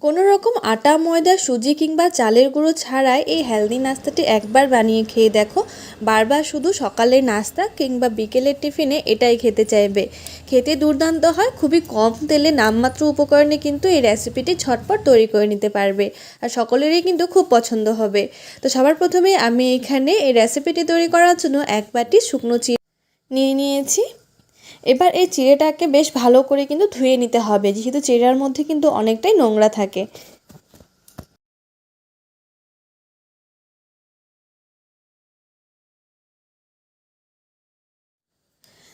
কোনো রকম আটা ময়দা সুজি কিংবা চালের গুঁড়ো ছাড়াই এই হেলদি নাস্তাটি একবার বানিয়ে খেয়ে দেখো। বারবার শুধু সকালের নাস্তা কিংবা বিকেলের টিফিনে এটাই খেতে চাইবে। খেতে দুর্দান্ত হয়, খুবই কম তেলে নামমাত্র উপকরণে কিন্তু এই রেসিপিটি ঝটপট তৈরি করে নিতে পারবে আর সকলেরই কিন্তু খুব পছন্দ হবে। তো সবার প্রথমে আমি এখানে এই রেসিপিটি তৈরি করার জন্য 1 বাটি শুকনো চিড়ে নিয়ে নিয়েছি। এবার এই চিড়েটাকে বেশ ভালো করে কিন্তু ধুয়ে নিতে হবে, যেহেতু চিড়ের মধ্যে কিন্তু অনেকটাই নোংরা থাকে।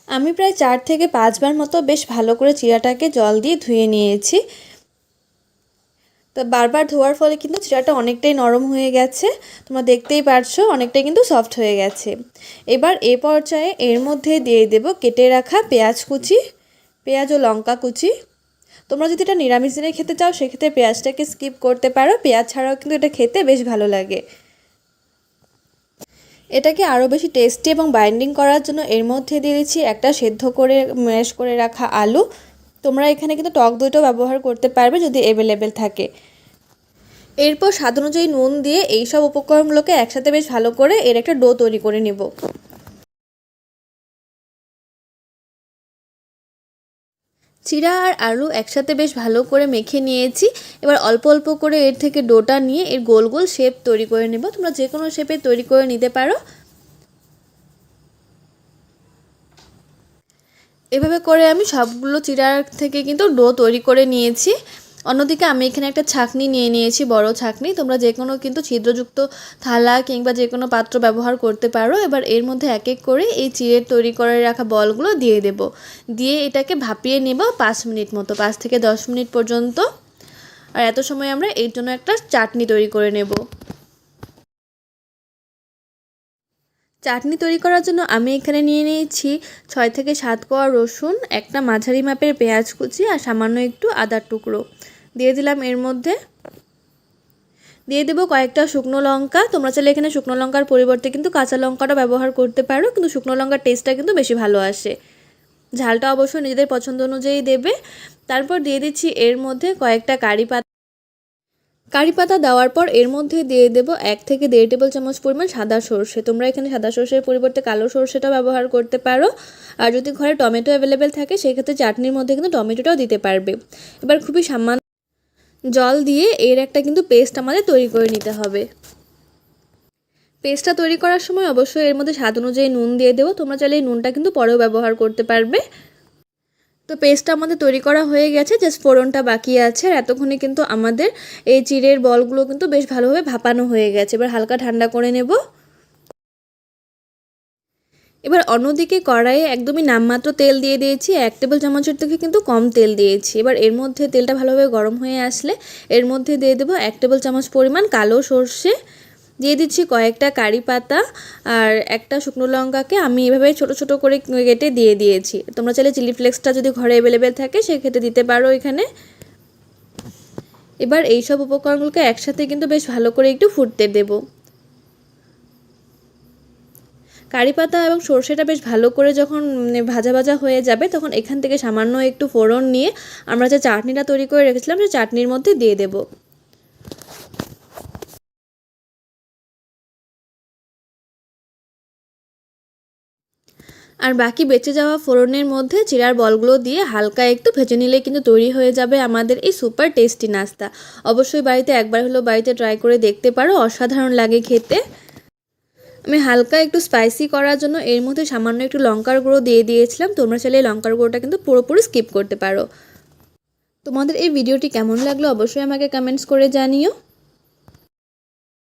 আমি প্রায় 4 থেকে 5 বার মতো বেশ ভালো করে চিড়াটাকে জল দিয়ে ধুয়ে নিয়েছি। তো বারবার ধোয়ার ফলে কিন্তু চিড়াটা অনেকটাই নরম হয়ে গেছে, তোমরা দেখতেই পারছো অনেকটাই কিন্তু সফট হয়ে গেছে। এবার এ পর্যায়ে এর মধ্যে দিয়ে দেব কেটে রাখা পেঁয়াজ কুচি, পেঁয়াজ ও লঙ্কা কুচি। তোমরা যদি এটা নিরামিষ দিনে খেতে চাও সেক্ষেত্রে পেঁয়াজটাকে স্কিপ করতে পারো, পেঁয়াজ ছাড়াও কিন্তু এটা খেতে বেশ ভালো লাগে। এটাকে আরও বেশি টেস্টি এবং বাইন্ডিং করার জন্য এর মধ্যে দিয়ে দিচ্ছি একটা সেদ্ধ করে ম্যাশ করে রাখা আলু। তোমরা এখানে কিন্তু টক দইটাও ব্যবহার করতে পারবে যদি অ্যাভেলেবেল থাকে। এরপর স্বাদ অনুযায়ী নুন দিয়ে এই সব উপকরণগুলোকে একসাথে বেশ ভালো করে এর একটা ডো তৈরি করে নেব। চিড়া আর আলু একসাথে বেশ ভালো করে মেখে নিয়েছি। এবার অল্প অল্প করে এর থেকে ডোটা নিয়ে এর গোল গোল শেপ তৈরি করে নেব। তোমরা যে কোনো শেপে তৈরি করে নিতে পারো। এভাবে করে আমি সবগুলো চিড়ার থেকে কিন্তু ডো তৈরি করে নিয়েছি। অন্যদিকে আমি এখানে একটা ছাঁকনি নিয়ে নিয়েছি, বড় ছাঁকনি। তোমরা যে কোনো কিন্তু ছিদ্রযুক্ত থালা কিংবা যে কোনো পাত্র ব্যবহার করতে পারো। এবার এর মধ্যে এক এক করে এই চিড়ের তৈরি করে রাখা বলগুলো দিয়ে দেব। দিয়ে এটাকে ভাপিয়ে নেব 5 মিনিট মতো, 5 থেকে 10 মিনিট পর্যন্ত। আর এত সময় আমরা এর জন্য একটা চাটনি তৈরি করে নেব। চাটনি তৈরি করার জন্য আমি এখানে নিয়ে নিয়েছি 6 থেকে 7 কোয়া রসুন, একটা মাঝারি মাপের পেঁয়াজ কুচি আর সামান্য একটু আদার টুকরো দিয়ে দিলাম। এর মধ্যে দিয়ে দেবো কয়েকটা শুকনো লঙ্কা। তোমরা চাইলে এখানে শুকনো লঙ্কার পরিবর্তে কিন্তু কাঁচা লঙ্কাটা ব্যবহার করতে পারো, কিন্তু শুকনো লঙ্কার টেস্টটা কিন্তু বেশি ভালো আসে। ঝালটা অবশ্যই নিজেদের পছন্দ অনুযায়ী দেবে। তারপর দিয়ে দিচ্ছি এর মধ্যে কয়েকটা কারি পাতা দেওয়ার পর এর মধ্যে দিয়ে দেব 1 থেকে 1.5 টেবিল চামচ পরিমাণ সাদা সর্ষে। তোমরা এখানে সাদা সর্ষের পরিবর্তে কালো সর্ষেটা ব্যবহার করতে পারো। আর যদি ঘরে টমেটো অ্যাভেলেবেল থাকে সেক্ষেত্রে চাটনির মধ্যে কিন্তু টমেটোটাও দিতে পারবে। এবার খুবই সামান্য জল দিয়ে এর একটা কিন্তু পেস্ট আমাদের তৈরি করে নিতে হবে। পেস্টটা তৈরি করার সময় অবশ্যই এর মধ্যে স্বাদ অনুযায়ী নুন দিয়ে দেবো। তোমরা চাইলে এই নুনটা কিন্তু পরেও ব্যবহার করতে পারবে। তো পেস্টটা আমাদের তৈরি করা হয়ে গেছে, জাস্ট ফোড়নটা বাকি আছে। আর এতক্ষণে কিন্তু আমাদের এই চিড়ের বলগুলো কিন্তু বেশ ভালোভাবে ভাপানো হয়ে গেছে। এবার হালকা ঠান্ডা করে নেব। এবার অন্যদিকে কড়াইয়ে একদমই নামমাত্র তেল দিয়ে দিয়েছি, 1 টেবিল চামচের থেকে কিন্তু কম তেল দিয়েছি। এবার এর মধ্যে তেলটা ভালোভাবে গরম হয়ে আসলে এর মধ্যে দিয়ে দেবো 1 টেবিল চামচ পরিমাণ কালো সর্ষে, দিয়ে দিচ্ছি কয়েকটা কারি পাতা আর একটা শুকনো লঙ্কাকে আমি এভাবে ছোট ছোট করে কেটে দিয়ে দিয়েছি। তোমরা চাইলে চিলি ফ্লেক্সটা যদি ঘরে অ্যাভেলেবেল থাকে সেক্ষেত্রে দিতে পারো এখানে। এবার এই সব উপকরণগুলোকে একসাথে কিন্তু বেশ ভালো করে একটু ফুটতে দেব। কারি পাতা এবং সর্ষেটা বেশ ভালো করে যখন ভাজা ভাজা হয়ে যাবে তখন এখান থেকে সামান্য একটু ফোড়ন নিয়ে আমরা যে চাটনিটা তৈরি করে রেখেছিলাম সেই চাটনির মধ্যে দিয়ে দেব। আর বাকি বেঁচে যাওয়া ফোড়নের মধ্যে চিড়ার বলগুলো দিয়ে হালকা একটু ভেজে নিলে কিন্তু তৈরি হয়ে যাবে আমাদের এই সুপার টেস্টি নাস্তা। অবশ্যই বাড়িতে একবার হলেও বাড়িতে ট্রাই করে দেখতে পারো, অসাধারণ লাগে খেতে। আমি হালকা একটু স্পাইসি করার জন্য এর মধ্যে সামান্য একটু লঙ্কার গুঁড়ো দিয়ে দিয়েছিলাম। তোমরা চাইলে লঙ্কার গুঁড়োটা কিন্তু পুরোপুরি স্কিপ করতে পারো। তোমাদের এই ভিডিওটি কেমন লাগলো অবশ্যই আমাকে কমেন্টস করে জানিও।